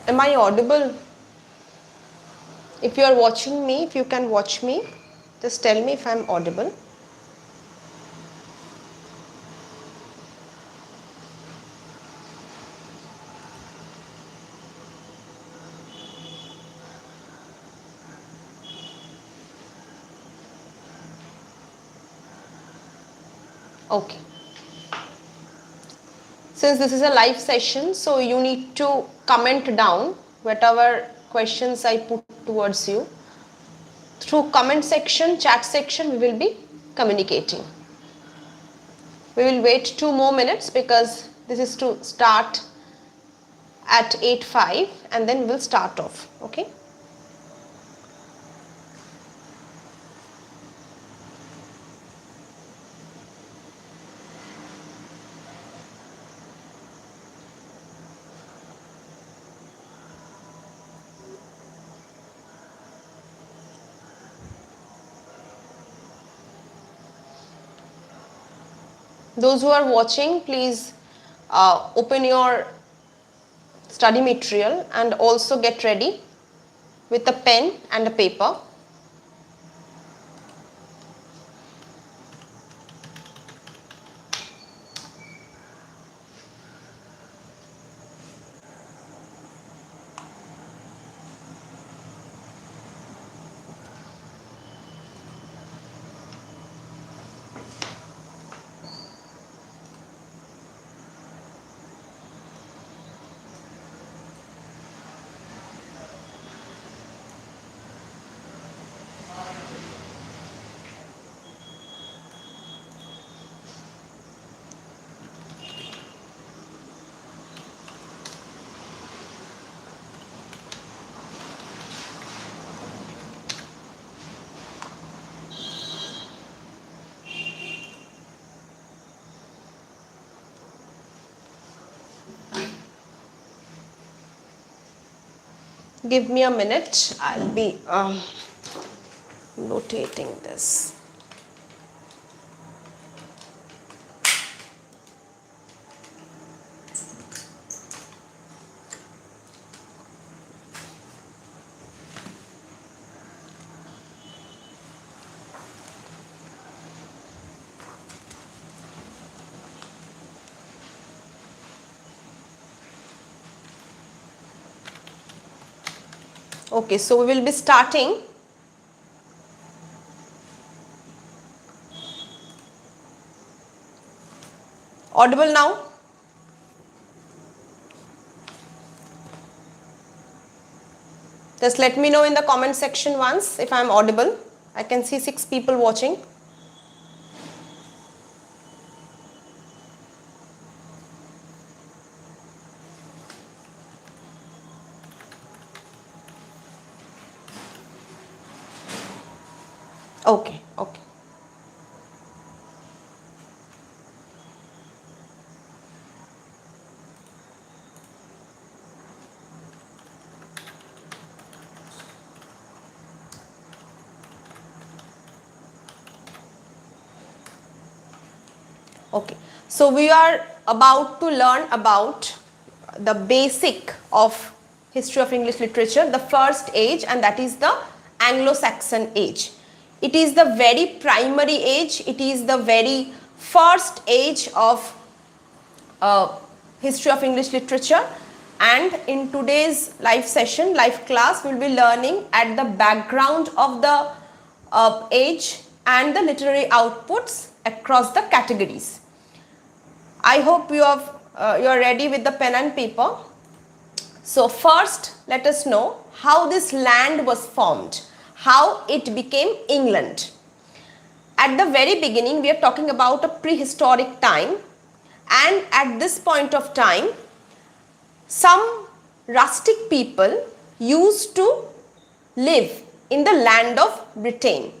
Am I audible? If you are watching me, if you can watch me, just tell me if I am audible. Okay. Since this is a live session, so you need to comment down whatever questions I put towards you. Through comment section, chat section, we will be communicating. We will wait 2 more minutes because this is to start at 8:05 and then we'll start off. Okay. Those who are watching, please open your study material and also get ready with a pen and a paper. Give me a minute, I'll be notating this. Okay, so we will be starting. Audible now? Just let me know in the comment section once if I am audible. I can see 6 people watching. Okay, okay. Okay, so we are about to learn about the basic of history of English literature, the first age, and that is the Anglo Saxon Age. It is the very primary age, it is the very first age of history of English literature, and in today's live session, live class, we will be learning at the background of the age and the literary outputs across the categories. I hope you are ready with the pen and paper. So first, let us know how this land was formed, how it became England. At the very beginning, we are talking about a prehistoric time, and at this point of time, some rustic people used to live in the land of Britain,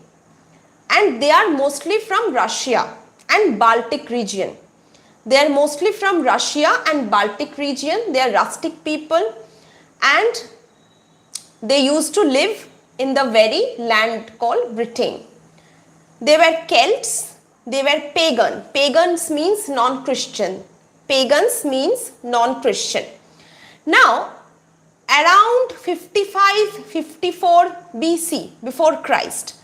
and they are mostly from Russia and Baltic region. They are mostly from Russia and Baltic region. They are rustic people and they used to live in the very land called Britain. They were Celts, they were pagan. Pagans means non-Christian. Pagans means non-Christian. Now, around 55-54 BC, before Christ,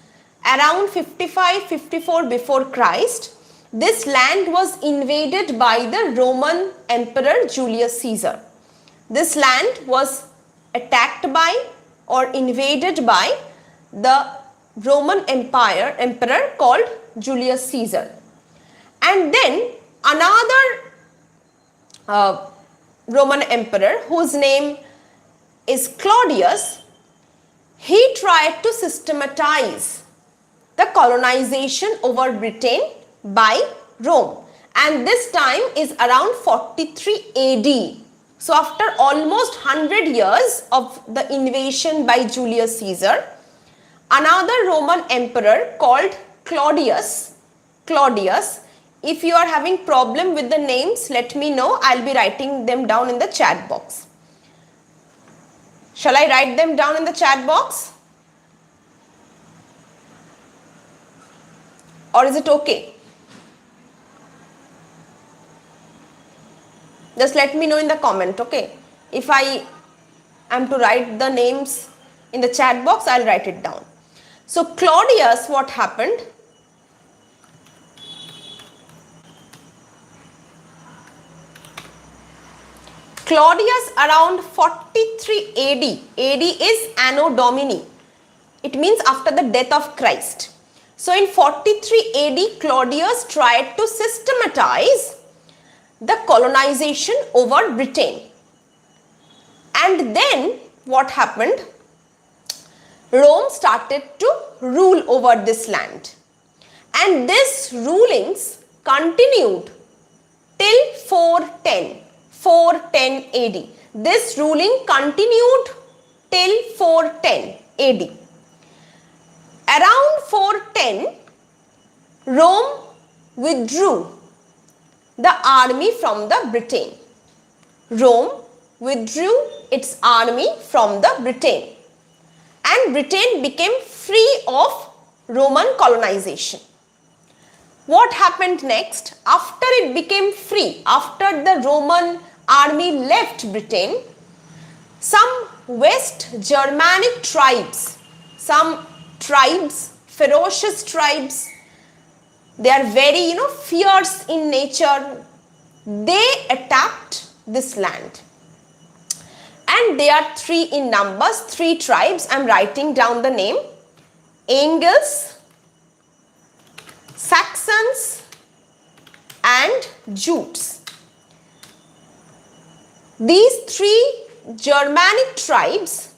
around 55-54 before Christ, this land was invaded by the Roman Emperor Julius Caesar. This land was attacked by or invaded by the Roman emperor called Julius Caesar. And then another Roman emperor, whose name is Claudius, he tried to systematize the colonization over Britain by Rome, and this time is around 43 AD. So after almost 100 years of the invasion by Julius Caesar, another Roman emperor called Claudius, if you are having problem with the names, let me know. I'll be writing them down in the chat box. Shall I write them down in the chat box? Or is it okay? Just let me know in the comment, okay? If I am to write the names in the chat box, I'll write it down. So Claudius, what happened? Claudius around 43 AD. AD is Anno Domini. It means after the death of Christ. So in 43 AD, Claudius tried to systematize the colonization over Britain. And then what happened? Rome started to rule over this land. And this rulings continued till 410 AD. This ruling continued till 410 AD. Around 410, Rome withdrew the army from the Britain. Rome withdrew its army from the Britain, and Britain became free of Roman colonization. What happened next? After it became free, after the Roman army left Britain, some West Germanic tribes, some tribes, ferocious tribes, they are very, fierce in nature. They attacked this land. And they are three in numbers, three tribes. I am writing down the name. Angles, Saxons and Jutes. These three Germanic tribes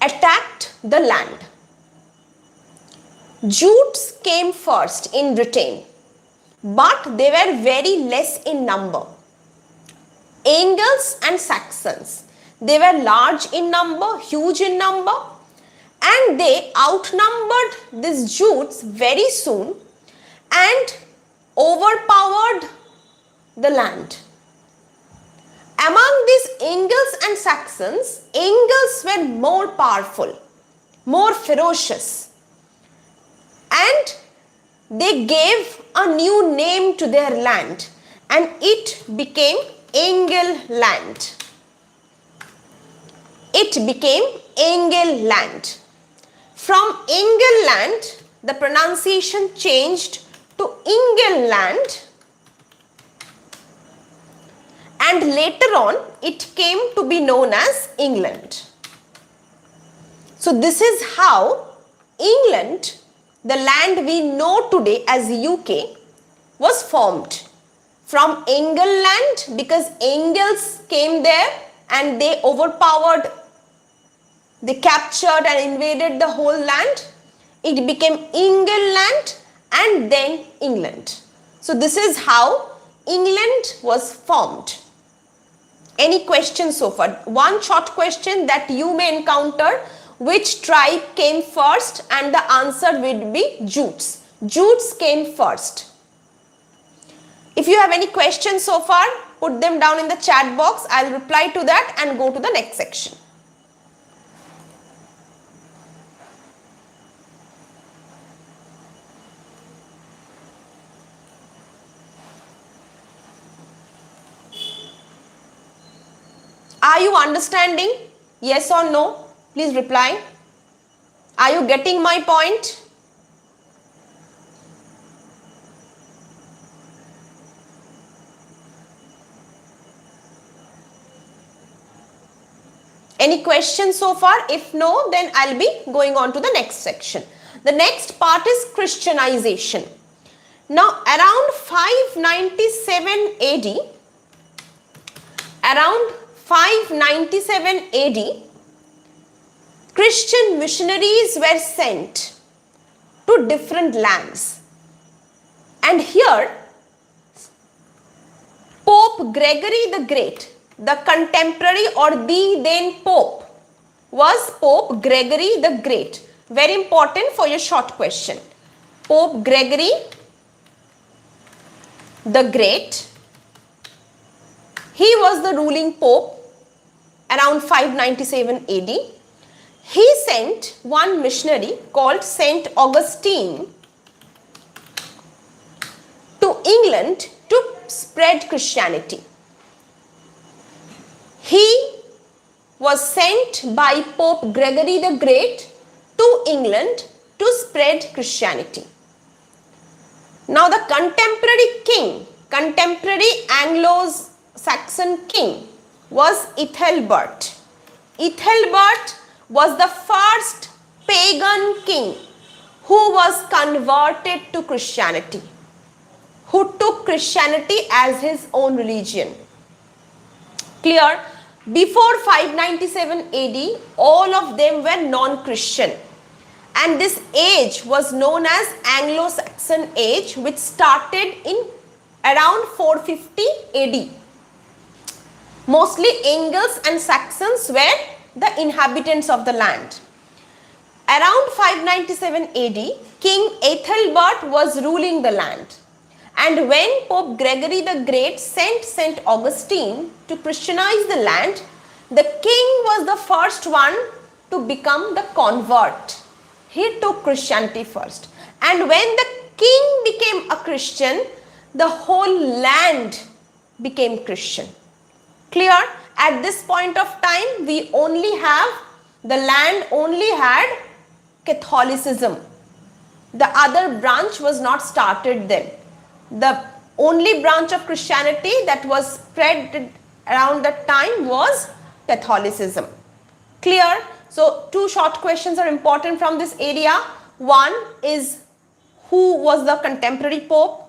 attacked the land. Jutes came first in Britain, but they were very less in number. Angles and Saxons, they were large in number, huge in number, and they outnumbered these Jutes very soon and overpowered the land. Among these Angles and Saxons, Angles were more powerful, more ferocious, and they gave a new name to their land, and it became England. It became England. From England, the pronunciation changed to England, and later on it came to be known as England. So this is how England, the land we know today as UK, was formed. From England, because Angles came there and they overpowered, they captured and invaded the whole land. It became England and then England. So this is how England was formed. Any questions so far? One short question that you may encounter: which tribe came first? And the answer would be Jutes. Jutes came first. If you have any questions so far, put them down in the chat box. I'll reply to that and go to the next section. Are Are you understanding? Yes or no? Please reply. Are you getting my point? Any questions so far? If no, then I'll be going on to the next section. The next part is Christianization. Now, around 597 AD, Christian missionaries were sent to different lands. And here, Pope Gregory the Great, the contemporary or the then Pope, was Pope Gregory the Great. Very important for your short question. Pope Gregory the Great, he was the ruling Pope around 597 AD. He sent one missionary called Saint Augustine to England to spread Christianity. He was sent by Pope Gregory the Great to England to spread Christianity. Now the contemporary Anglo Saxon king was Ethelbert. Ethelbert was the first pagan king who was converted to Christianity, who took Christianity as his own religion. Clear? Before 597 AD, all of them were non-Christian. And this age was known as Anglo Saxon Age, which started in around 450 AD. Mostly Angles and Saxons were the inhabitants of the land. Around 597 AD, King Ethelbert was ruling the land. And when Pope Gregory the Great sent St. Augustine to Christianize the land, the king was the first one to become the convert. He took Christianity first. And when the king became a Christian, the whole land became Christian. Clear? At this point of time, the land only had Catholicism. The other branch was not started then. The only branch of Christianity that was spread around that time was Catholicism. Clear? So, two short questions are important from this area. One is who was the contemporary pope,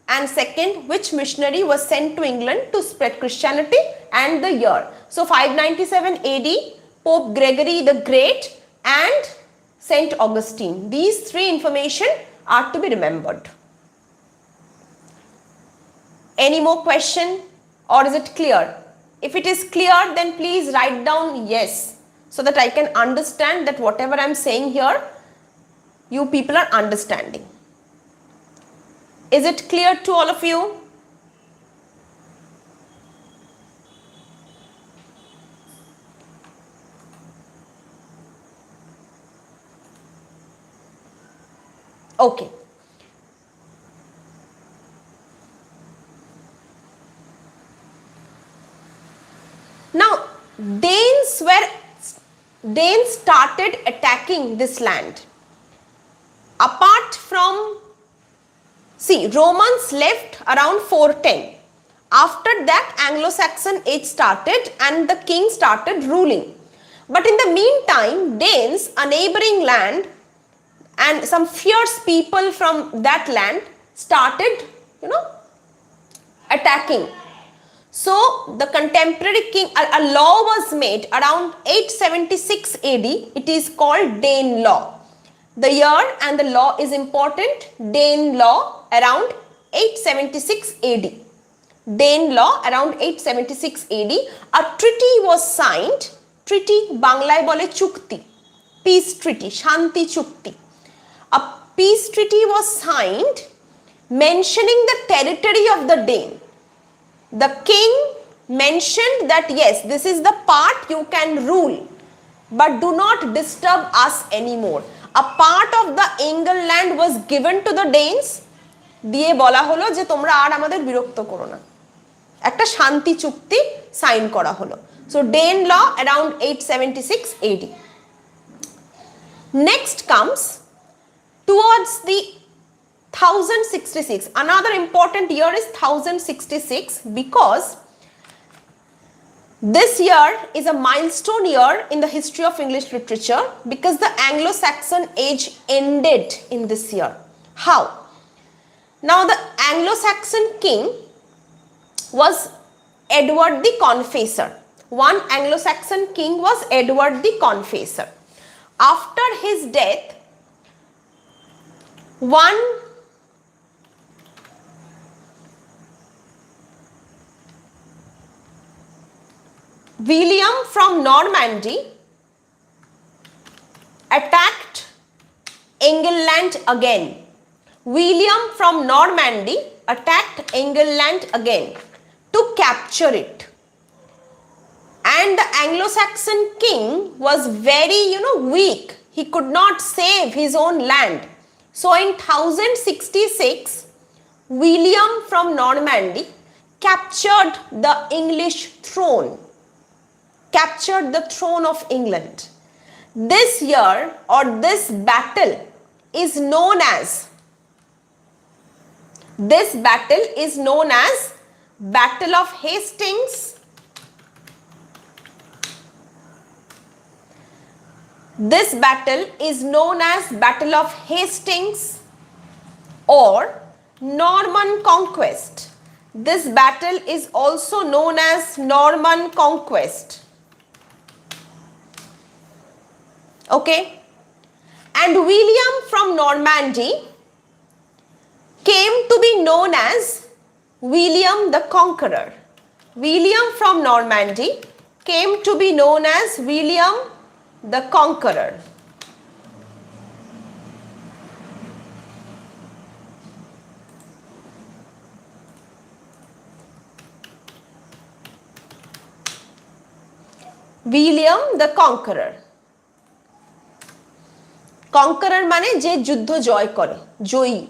and second, which missionary was sent to England to spread Christianity, and the year. So, 597 AD, Pope Gregory the Great and Saint Augustine. These three information are to be remembered. Any more question, or is it clear? If it is clear, then please write down yes, so that I can understand that whatever I am saying here, you people are understanding. Is it clear to all of you? Okay. Now, Danes started attacking this land. Apart from, Romans left around 410. After that, Anglo-Saxon Age started and the king started ruling. But in the meantime, Danes, a neighboring land, and some fierce people from that land started, attacking. So, the contemporary king, a law was made around 876 AD. It is called Dane Law. The year and the law is important. Dane Law around 876 AD. Dane Law around 876 AD. A treaty was signed. Treaty, Banglaয় বলে চুক্তি. Peace treaty, Shanti Chukti. A peace treaty was signed mentioning the territory of the Dane. The king mentioned that yes, this is the part you can rule, but do not disturb us anymore. A part of the England land was given to the Danes. দিয়ে বলা হলো যে তোমরা আর আমাদের বিরক্ত করো না। একটা শান্তি চুক্তি সাইন করা হলো। So Danelaw around 876 AD. Next comes towards the 1066. Another important year is 1066 because this year is a milestone year in the history of English literature because the Anglo Saxon Age ended in this year. How? Now the Anglo Saxon king was Edward the Confessor. One Anglo Saxon king was Edward the Confessor. After his death, one William from Normandy attacked England again. William from Normandy attacked England again to capture it. And the Anglo-Saxon king was very, weak. He could not save his own land. So in 1066, William from Normandy captured the English throne, captured the throne of England. This year or this battle is known as Battle of Hastings. This battle is known as Battle of Hastings or Norman Conquest. This battle is also known as Norman Conquest. Okay? And William from Normandy came to be known as William the Conqueror. William from Normandy came to be known as William the Conqueror. William the Conqueror. Conqueror মানে যে যুদ্ধ জয় করে, জয়ী.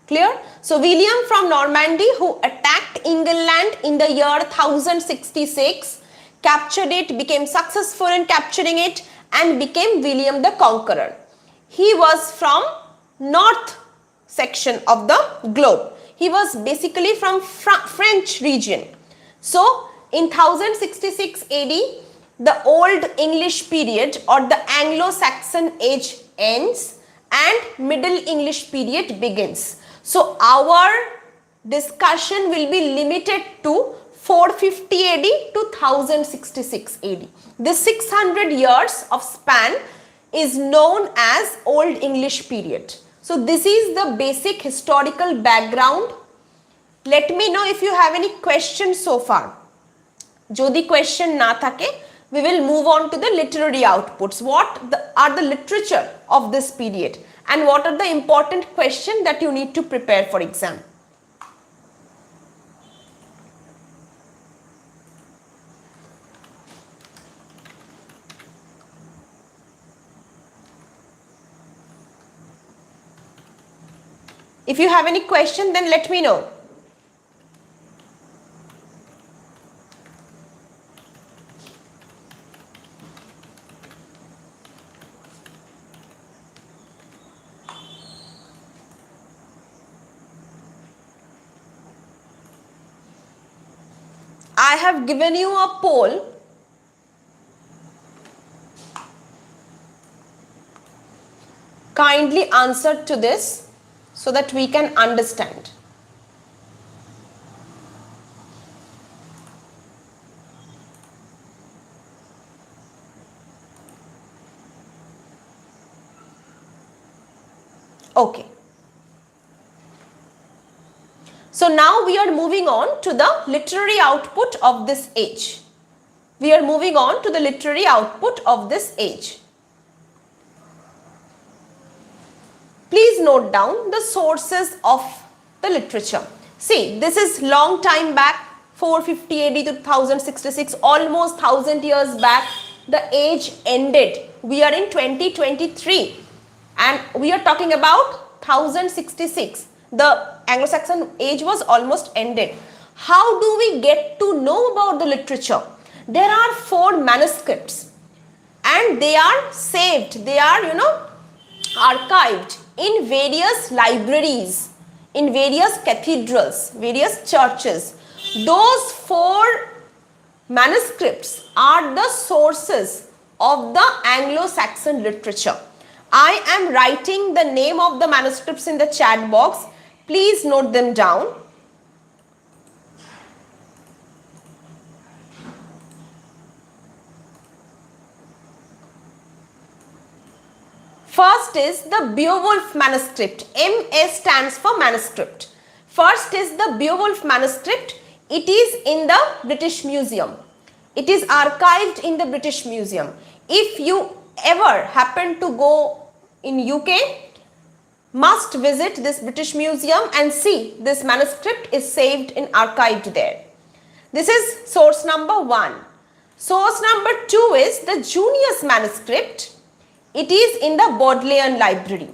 Clear? So William from Normandy, who attacked England in the year 1066, captured it, became successful in capturing it and became William the Conqueror. He was from north section of the globe. He was basically from French region. So in 1066 AD, the Old English period or the Anglo-Saxon Age ends and Middle English period begins. So our discussion will be limited to 450 AD to 1066 AD. This 600 years of span is known as Old English period. So this is the basic historical background. Let me know if you have any questions so far. Jodi question na thake, we will move on to the literary outputs. What are the literature of this period and what are the important questions that you need to prepare for exam? If you have any question, then let me know. I have given you a poll. Kindly answer to this so that we can understand. Okay. So now we are moving on to the literary output of this age. We are moving on to the literary output of this age. Please note down the sources of the literature. See, this is long time back, 450 AD to 1066, almost 1000 years back. The age ended. We are in 2023 and we are talking about 1066. The Anglo-Saxon age was almost ended. How do we get to know about the literature? There are 4 manuscripts and they are saved, they are archived in various libraries, in various cathedrals, various churches. Those 4 manuscripts are the sources of the Anglo-Saxon literature. I am writing the name of the manuscripts in the chat box. Please note them down. First is the Beowulf manuscript. MS stands for manuscript. First is the Beowulf manuscript. It is in the British Museum. It is archived in the British Museum. If you ever happen to go in UK, must visit this British Museum and see this manuscript is saved and archived there. This is source number 1. Source number 2 is the Junius manuscript. It is in the Bodleian Library.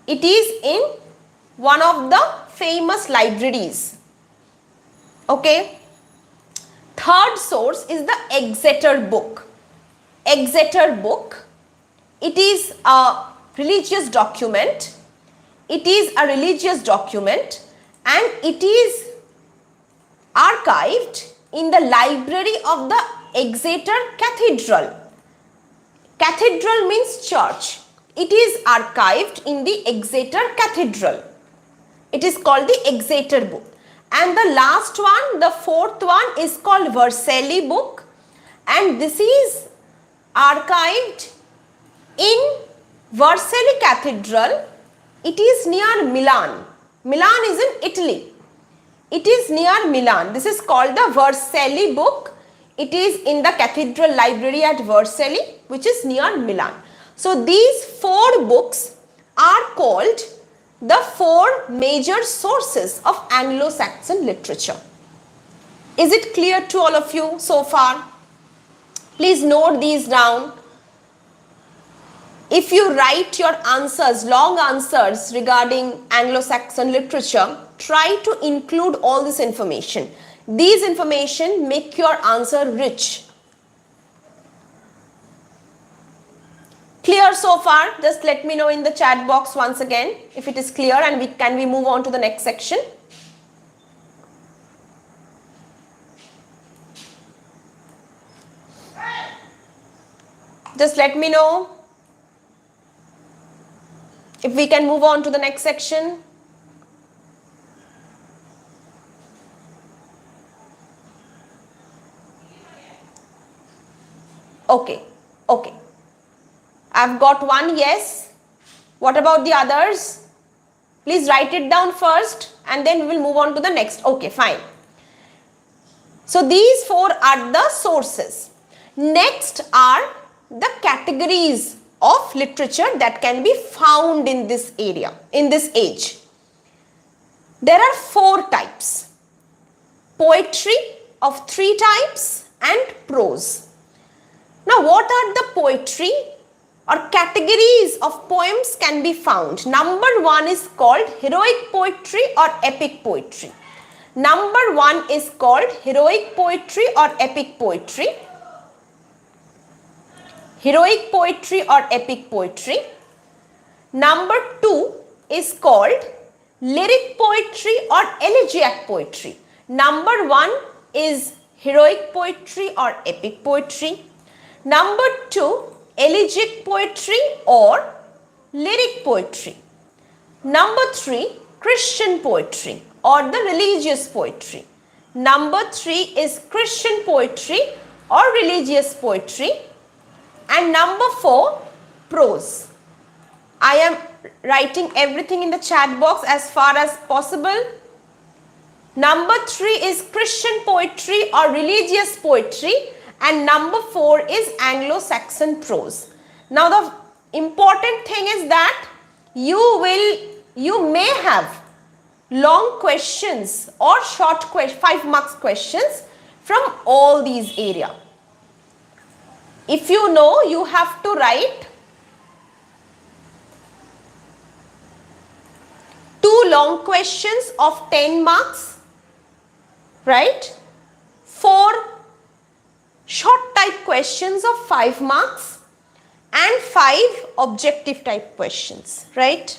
It is in one of the famous libraries. Okay. Third source is the Exeter book. Exeter book. It is a religious document. It is a religious document and it is archived in the library of the Exeter Cathedral. Cathedral means church. It is archived in the Exeter Cathedral. It is called the Exeter book. And the last one, the fourth one is called Vercelli book. And this is archived in Vercelli Cathedral. It is near Milan. Milan is in Italy. It is near Milan. This is called the Vercelli book. It is in the Cathedral Library at Vercelli, which is near Milan. So these 4 books are called the 4 major sources of Anglo-Saxon literature. Is it clear to all of you so far? Please note these down. If you write your answers, long answers regarding Anglo-Saxon literature, try to include all this information. These information make your answer rich. Clear so far? Just let me know in the chat box once again if it is clear and can we move on to the next section. Just let me know if we can move on to the next section. Okay, okay. I've got one yes. What about the others? Please write it down first and then we will move on to the next. Okay, fine. So these 4 are the sources. Next are the categories of literature that can be found in this area, in this age. There are 4 types. Poetry of 3 types and prose. Now, what are the poetry or categories of poems can be found? Number 1 is called heroic poetry or epic poetry. Number 1 is called heroic poetry or epic poetry. Heroic poetry or epic poetry. Number 2 is called lyric poetry or elegiac poetry. Number 1 is heroic poetry or epic poetry. Number 2, elegiac poetry or lyric poetry. Number 3, Christian poetry or the religious poetry. Number 3 is Christian poetry or religious poetry. And number 4, prose. I am writing everything in the chat box as far as possible. Number 3 is Christian poetry or religious poetry. And number 4 is Anglo-Saxon prose. Now the important thing is that you may have long questions or short 5 marks questions from all these areas. If you know, you have to write 2 long questions of 10 marks, right? 4 short type questions of 5 marks and 5 objective type questions, right?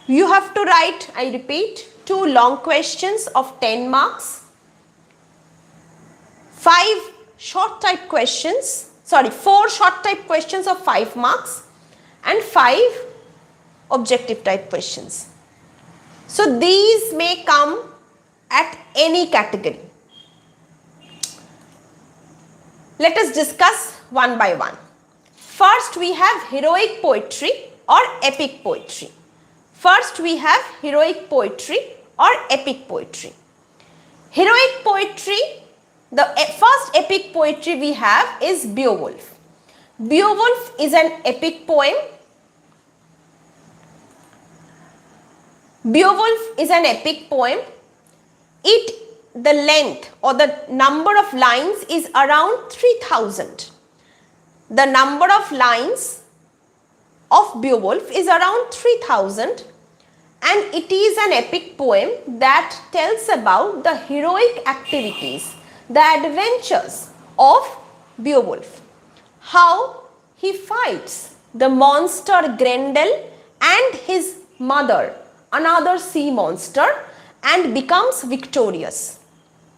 You have to write, I repeat, 2 long questions of 10 marks, 4 short type questions of 5 marks and 5 objective type questions. So these may come at any category. Let us discuss one by one. First we have heroic poetry or epic poetry. Heroic poetry. The first epic poetry we have is Beowulf. Beowulf is an epic poem. The length or the number of lines is around 3000. The number of lines of Beowulf is around 3000, and it is an epic poem that tells about the heroic activities, the adventures of Beowulf, how he fights the monster Grendel and his mother, another sea monster, and becomes victorious.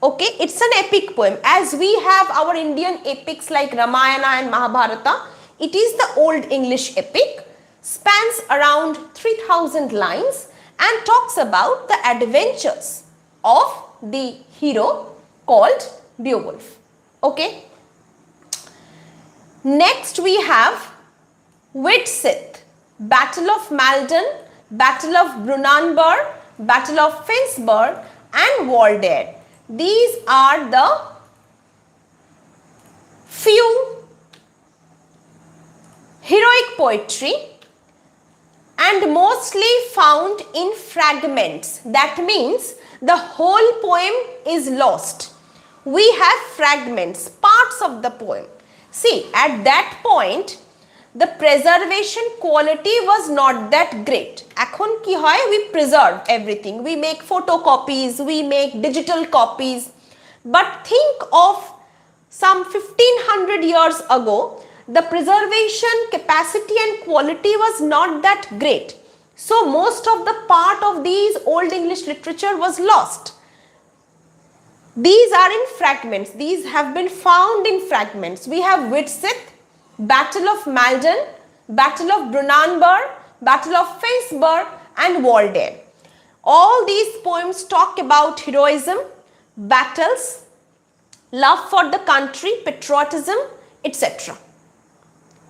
Okay, it's an epic poem. As we have our Indian epics like Ramayana and Mahabharata, it is the Old English epic, spans around 3000 lines and talks about the adventures of the hero called Beowulf. Okay. Next we have Widsith, Battle of Maldon, Battle of Brunanburh, Battle of Finnsburg and Waldere. These are the few heroic poetry and mostly found in fragments. That means the whole poem is lost. We have fragments, parts of the poem. See, at that point, the preservation quality was not that great. Ekhon ki hoy, we preserve everything. We make photocopies, we make digital copies. But think of some 1500 years ago, the preservation capacity and quality was not that great. So most of the part of these Old English literature was lost. These are in fragments. These have been found in fragments. We have Widsith, Battle of Maldon, Battle of Brunanburh, Battle of Finnsburg and Waldere. All these poems talk about heroism, battles, love for the country, patriotism, etc.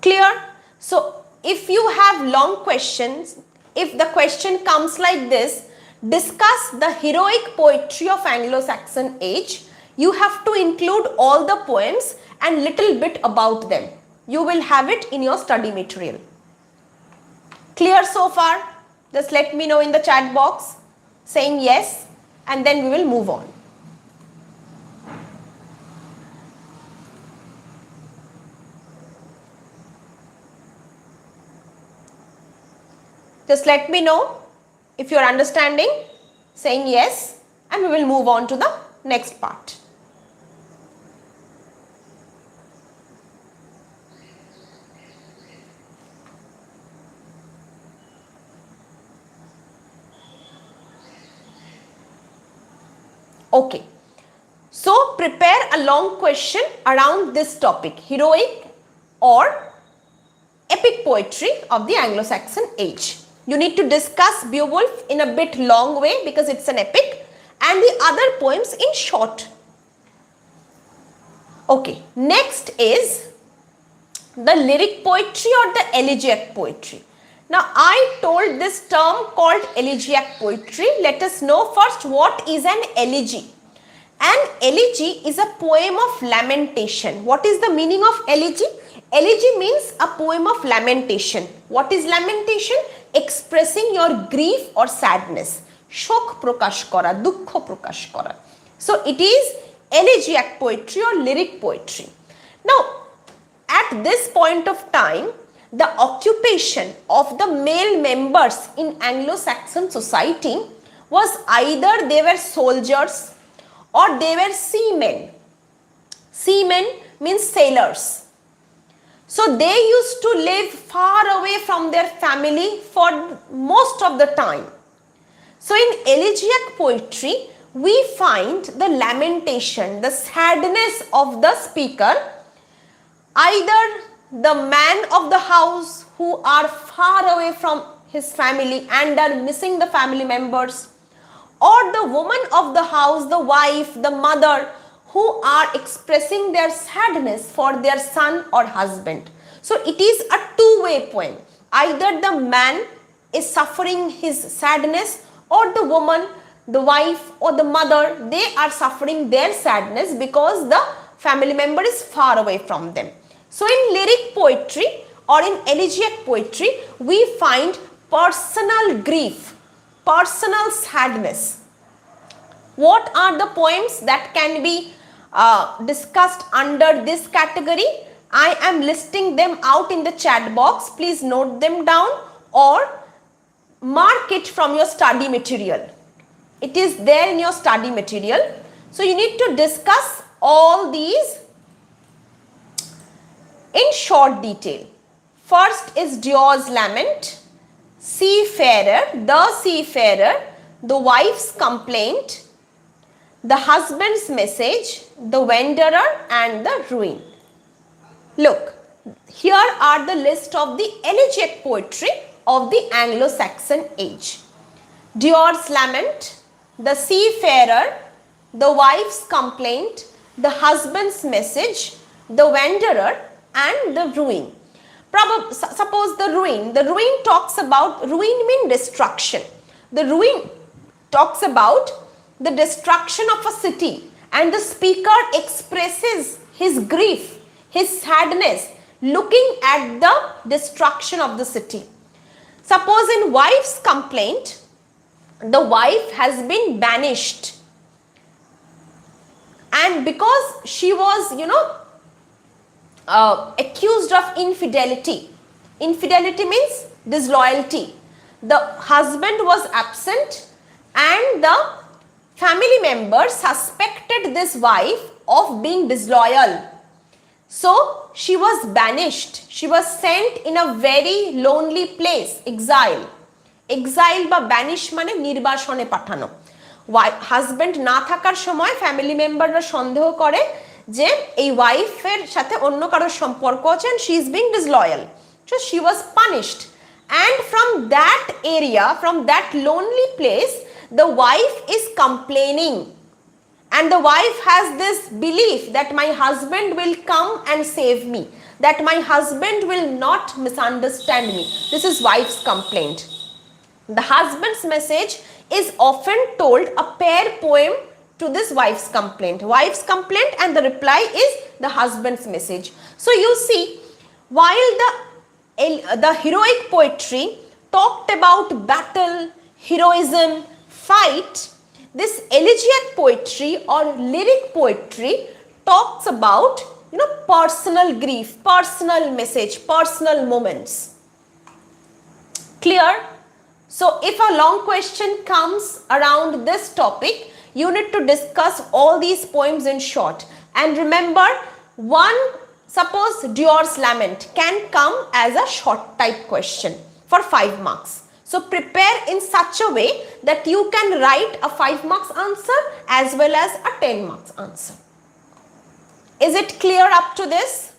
Clear? So, if you have long questions, if the question comes like this, discuss the heroic poetry of Anglo-Saxon age, you have to include all the poems and little bit about them. You will have it in your study material. Clear so far? Just let me know in the chat box saying yes, and then we will move on. Just let me know if you are understanding, saying yes, and we will move on to the next part. Okay, so prepare a long question around this topic, heroic or epic poetry of the Anglo-Saxon age. You need to discuss Beowulf in a bit long way because it's an epic, and the other poems in short. Okay, next is the lyric poetry or the elegiac poetry. Now, I told this term called elegiac poetry. Let us know first what is an elegy. An elegy is a poem of lamentation. What is the meaning of elegy? Elegy means a poem of lamentation. What is lamentation? Expressing your grief or sadness. Shok prokash kora, dukkho prokash kora. So, it is elegiac poetry or lyric poetry. Now, at this point of time, the occupation of the male members in Anglo-Saxon society was either they were soldiers or they were seamen. Seamen means sailors. So they used to live far away from their family for most of the time. So in elegiac poetry, we find the lamentation, the sadness of the speaker, either the man of the house who are far away from his family and are missing the family members, or the woman of the house, the wife, the mother, who are expressing their sadness for their son or husband. So it is a two-way poem. Either the man is suffering his sadness, or the woman, the wife or the mother, they are suffering their sadness because the family member is far away from them. So in lyric poetry or in elegiac poetry, we find personal grief, personal sadness. What are the poems that can be discussed under this category? I am listing them out in the chat box. Please note them down or mark it from your study material. It is there in your study material. So you need to discuss all these in short detail. First is Dior's Lament, Seafarer, the wife's complaint, the husband's message, the wanderer and the ruin. Look, here are the list of the elegiac poetry of the Anglo Saxon Age. Dior's Lament, the Seafarer, the wife's complaint, the husband's message, the wanderer and the ruin. Suppose the ruin talks about, ruin means destruction. The ruin talks about the destruction of a city, and the speaker expresses his grief, his sadness, looking at the destruction of the city. Suppose in wife's complaint, the wife has been banished, and because she was, accused of infidelity. Infidelity means disloyalty. The husband was absent and the family members suspected this wife of being disloyal. So she was banished. She was sent in a very lonely place, exile. Exile ba banish mane nirbashone pathano. Husband na থাকার সময় family মেম্বাররা সন্দেহ করে যে এই ওয়াইফের সাথে অন্য কারো সম্পর্ক আছে and she is being disloyal. So she was punished, and from that area, from that lonely place, the wife is complaining, and the wife has this belief that my husband will come and save me, that my husband will not misunderstand me. This is wife's complaint. The husband's message is often told a pair poem to this wife's complaint. Wife's complaint and the reply is the husband's message. So you see, while the heroic poetry talked about battle, heroism, fight, this elegiac poetry or lyric poetry talks about, personal grief, personal message, personal moments. Clear? So if a long question comes around this topic, you need to discuss all these poems in short. And remember, suppose Dior's Lament can come as a short type question for 5 marks. So prepare in such a way that you can write a 5 marks answer as well as a 10 marks answer. Is it clear up to this?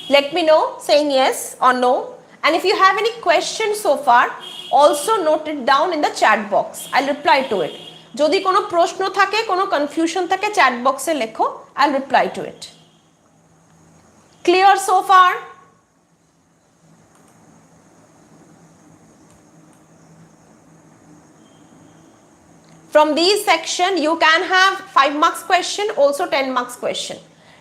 Let me know saying yes or no. And if you have any questions so far, also note it down in the chat box. I'll reply to it. Jodi kono proshno thake, kono confusion thake, chat box e lekho, I'll reply to it. Clear so far? From these section, you can have 5 marks question, also 10 marks question.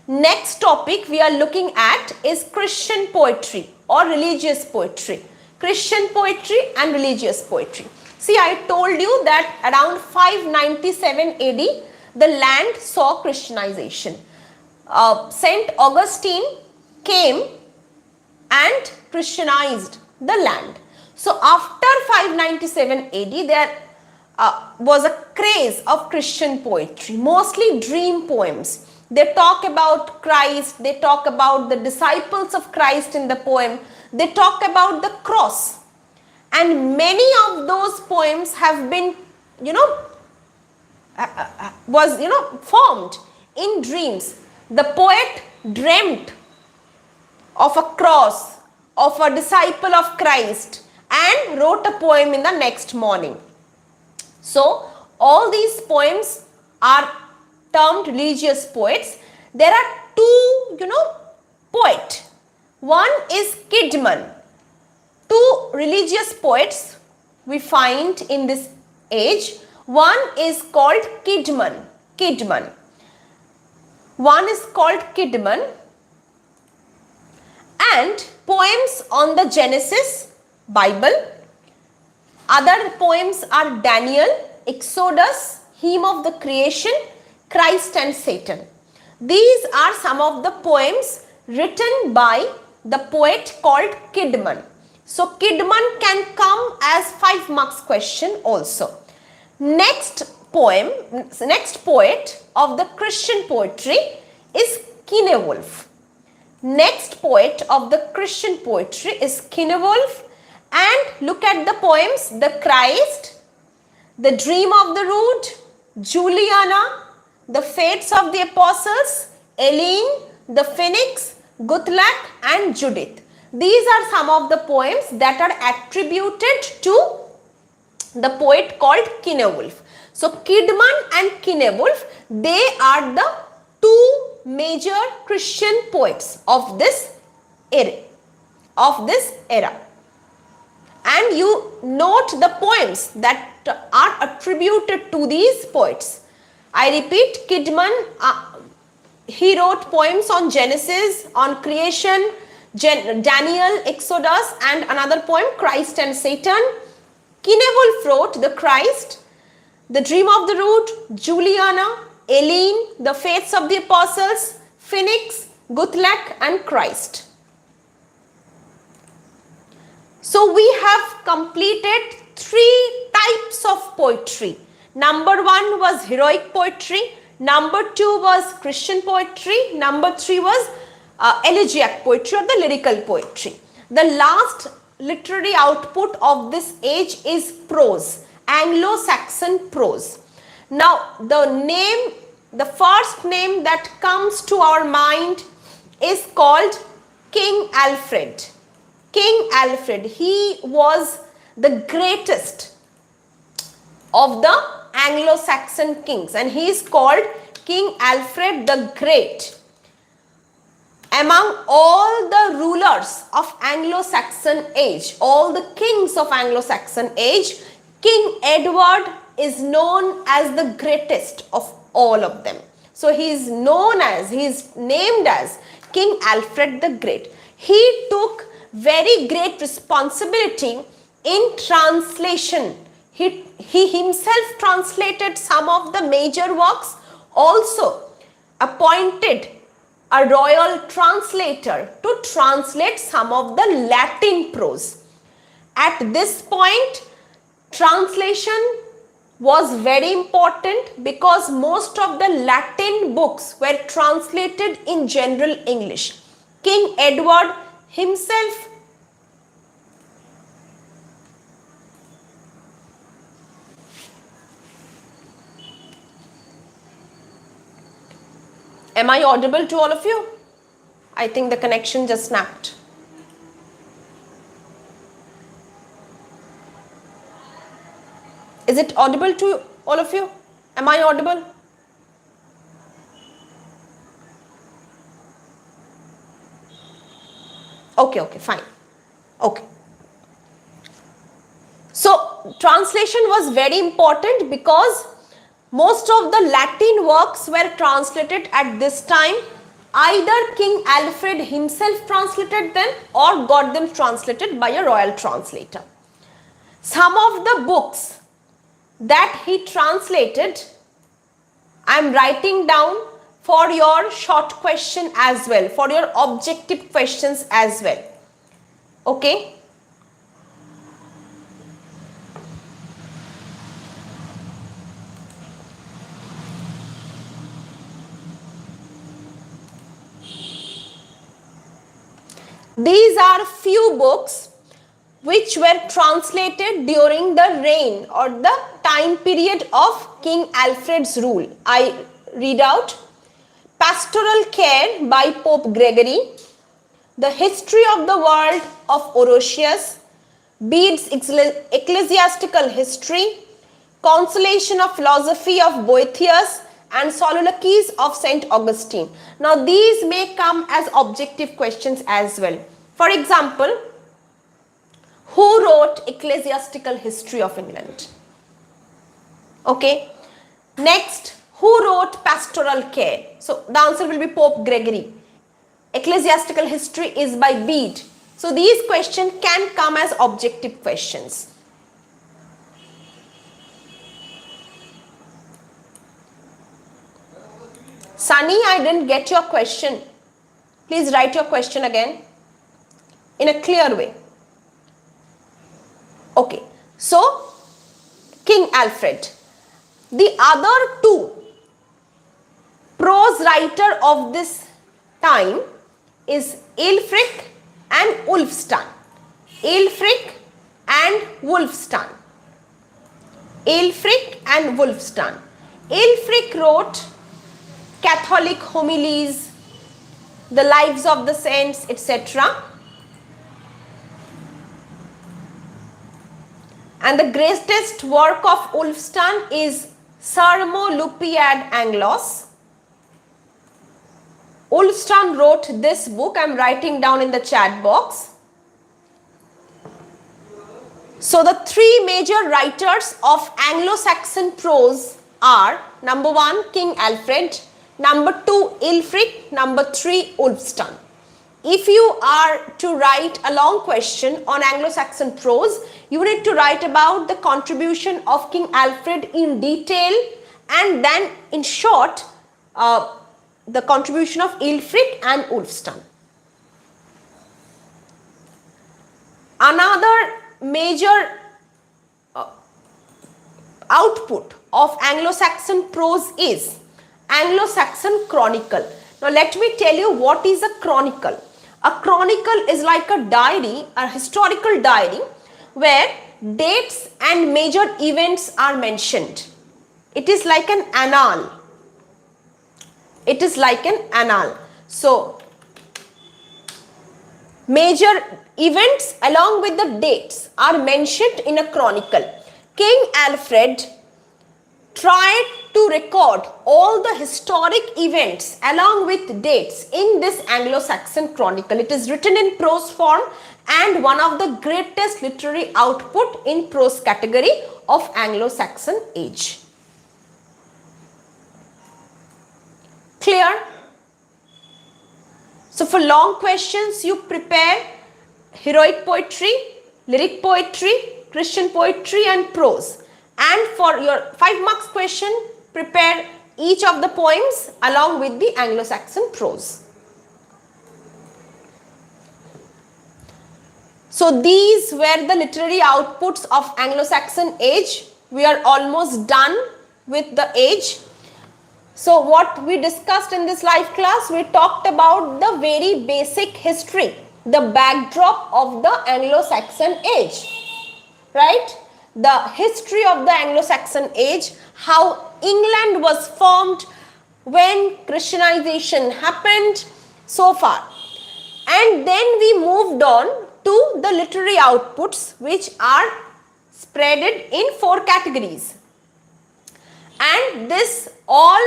Next topic we are looking at is Christian poetry or religious poetry. Christian poetry and religious poetry. See, I told you that around 597 AD, the land saw Christianization. Saint Augustine came and Christianized the land. So after 597 AD, there was a craze of Christian poetry, mostly dream poems. They talk about Christ, they talk about the disciples of Christ in the poem, they talk about the cross. And many of those poems have been, formed in dreams. The poet dreamt of a cross, of a disciple of Christ, and wrote a poem in the next morning. So, all these poems are termed religious poets. There are two, poet. One is Kidman. Two religious poets we find in this age. One is called Kidman. One is called Kidman. And poems on the Genesis, Bible. Other poems are Daniel, Exodus, Hymn of the Creation, Christ and Satan. These are some of the poems written by the poet called Kidman. So, Kidman can come as 5 marks question also. Next poet of the Christian poetry is Cynewulf. Next poet of the Christian poetry is Cynewulf. And look at the poems: The Christ, The Dream of the Rood, Juliana, The Fates of the Apostles, Eileen, The Phoenix, Guthlac and Judith. These are some of the poems that are attributed to the poet called Cynewulf. So, Kidman and Cynewulf, they are the two major Christian poets of this era. And you note the poems that are attributed to these poets. I repeat, Kidman, he wrote poems on Genesis, on creation, Daniel, Exodus, and another poem, Christ and Satan. Cynewulf wrote The Christ, The Dream of the Rood, Juliana, Eileen, The Fates of the Apostles, Phoenix, Guthlac and Christ. So, we have completed 3 types of poetry. Number 1 was heroic poetry. Number 2 was Christian poetry. Number 3 was elegiac poetry or the lyrical poetry. The last literary output of this age is prose, Anglo Saxon prose. Now, the first name that comes to our mind is called King Alfred. King Alfred, he was the greatest of the Anglo-Saxon kings, and he is called King Alfred the Great. Among all the rulers of Anglo-Saxon age, all the kings of Anglo-Saxon age, King Edward is known as the greatest of all of them. So, he is named as King Alfred the Great. He took very great responsibility in translation. He himself translated some of the major works, also appointed a royal translator to translate some of the Latin prose. At this point, translation was very important because most of the Latin books were translated in general English. King Edward himself Am I audible to all of you? I think the connection just snapped. Is it audible to all of you? Am I audible? Okay, fine. Okay. So, translation was very important because most of the Latin works were translated at this time. Either King Alfred himself translated them or got them translated by a royal translator. Some of the books that he translated, I am writing down for your short question as well, for your objective questions as well. Okay. These are few books which were translated during the reign or the time period of King Alfred's rule. I read out: Pastoral Care by Pope Gregory, The History of the World of Orosius, Bede's Ecclesiastical History, Consolation of Philosophy of Boethius, and Soliloquies of St. Augustine. Now these may come as objective questions as well. For example, who wrote Ecclesiastical History of England? Okay. Next, who wrote Pastoral Care? So the answer will be Pope Gregory. Ecclesiastical History is by Bede. So these questions can come as objective questions. Sunny, I didn't get your question. Please write your question again in a clear way. Okay, so King Alfred. The other two prose writer of this time is Ælfric and Wulfstan. Ælfric and Wulfstan. Ælfric and Wulfstan. Ælfric wrote Catholic homilies, the lives of the saints, etc. And the greatest work of Wulfstan is Sermo Lupi ad Anglos. Wulfstan wrote this book. I am writing down in the chat box. So the three major writers of Anglo-Saxon prose are: number 1, King Alfred; number 2, Ælfric; number 3, Wulfstan. If you are to write a long question on Anglo-Saxon prose, you need to write about the contribution of King Alfred in detail, and then in short the contribution of Ælfric and Wulfstan. Another major output of Anglo-Saxon prose is Anglo-Saxon Chronicle. Now let me tell you what is a chronicle. A chronicle is like a diary, a historical diary, where dates and major events are mentioned. It is like an annal. It is like an annal. So major events along with the dates are mentioned in a chronicle. King Alfred tried to record all the historic events along with dates in this Anglo-Saxon Chronicle. It is written in prose form and one of the greatest literary output in prose category of Anglo-Saxon age. Clear? So for long questions, you prepare heroic poetry, lyric poetry, Christian poetry and prose. And for your 5 marks question, prepare each of the poems along with the Anglo-Saxon prose. So these were the literary outputs of Anglo-Saxon age. We are almost done with the age. So what we discussed in this live class, we talked about the very basic history, the backdrop of the Anglo-Saxon age, right? The history of the Anglo-Saxon age, how England was formed, when Christianization happened, so far. And then we moved on to the literary outputs which are spreaded in 4 categories. And this all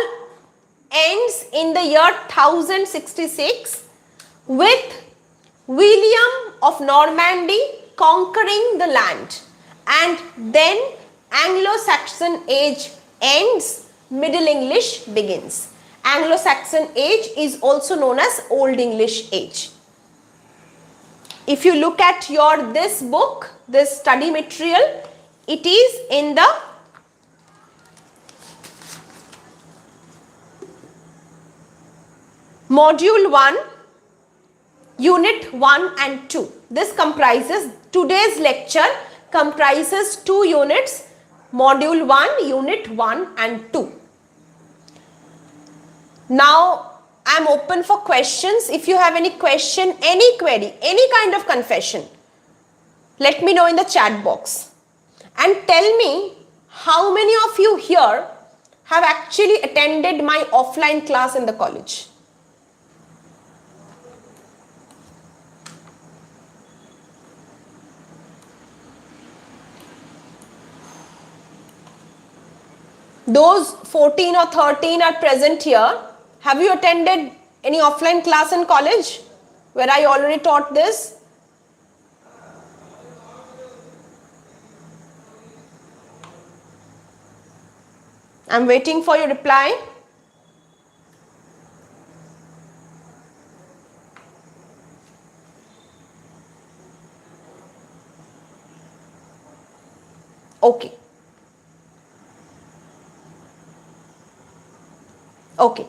ends in the year 1066 with William of Normandy conquering the land. And then Anglo-Saxon age ends, Middle English begins. Anglo-Saxon age is also known as Old English age. If you look at this book, this study material, it is in the Module 1, Unit 1 and 2. This comprises, today's lecture comprises 2 units, Module 1, Unit 1 and 2. Now, I I'm open for questions. If you have any question, any query, any kind of confession, let me know in the chat box. And tell me how many of you here have actually attended my offline class in the college. Those 14 or 13 are present here. Have you attended any offline class in college where I already taught this? I'm waiting for your reply. Okay. Okay.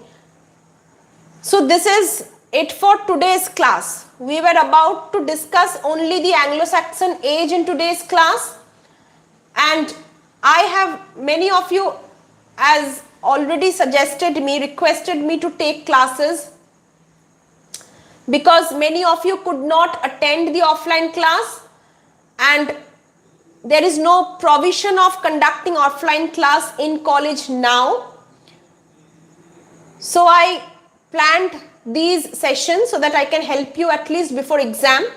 So this is it for today's class. We were about to discuss only the Anglo-Saxon age in today's class, and I have many of you as already suggested me, requested me to take classes because many of you could not attend the offline class and there is no provision of conducting offline class in college now. So I planned these sessions so that I can help you at least before exam.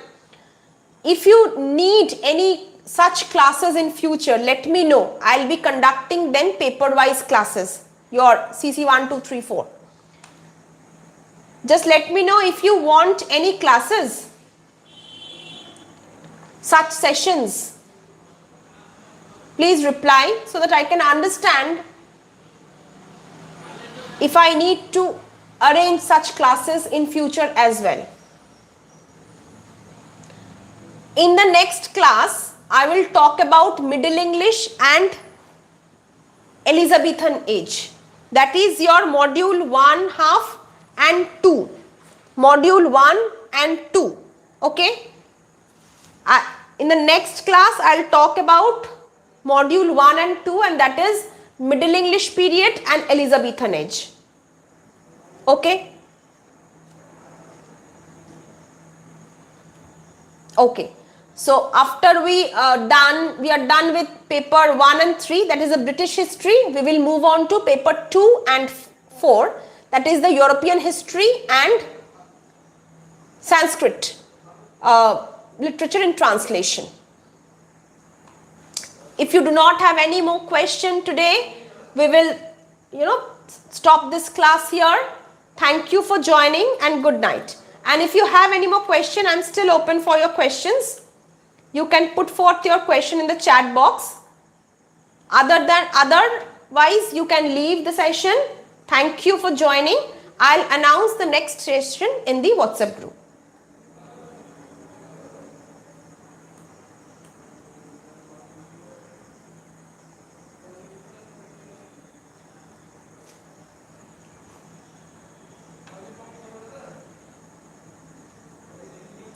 If you need any such classes in future, let me know. I'll be conducting then paper-wise classes, your CC 1, 2, 3, 4. Just let me know if you want any classes, such sessions. Please reply so that I can understand if I need to arrange such classes in future as well. In the next class, I will talk about Middle English and Elizabethan age. That is your module 1 half and 2. Module 1 and 2. Okay. In the next class, I will talk about module 1 and 2, and that is Middle English period and Elizabethan age. Okay. Okay. So after we are done with paper 1 and 3, that is the British history. We will move on to paper 2 and 4, that is the European history and Sanskrit literature in translation. If you do not have any more question today, we will stop this class here. Thank you for joining and good night. And if you have any more question, I am still open for your questions. You can put forth your question in the chat box. Otherwise, you can leave the session. Thank you for joining. I'll announce the next session in the WhatsApp group.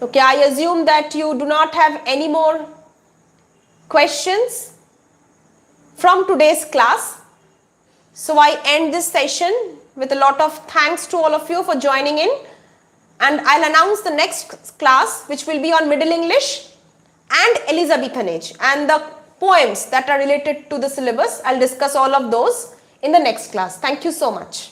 Okay, I assume that you do not have any more questions from today's class. So I end this session with a lot of thanks to all of you for joining in, and I'll announce the next class, which will be on Middle English and Elizabethan age, and the poems that are related to the syllabus. I'll discuss all of those in the next class. Thank you so much.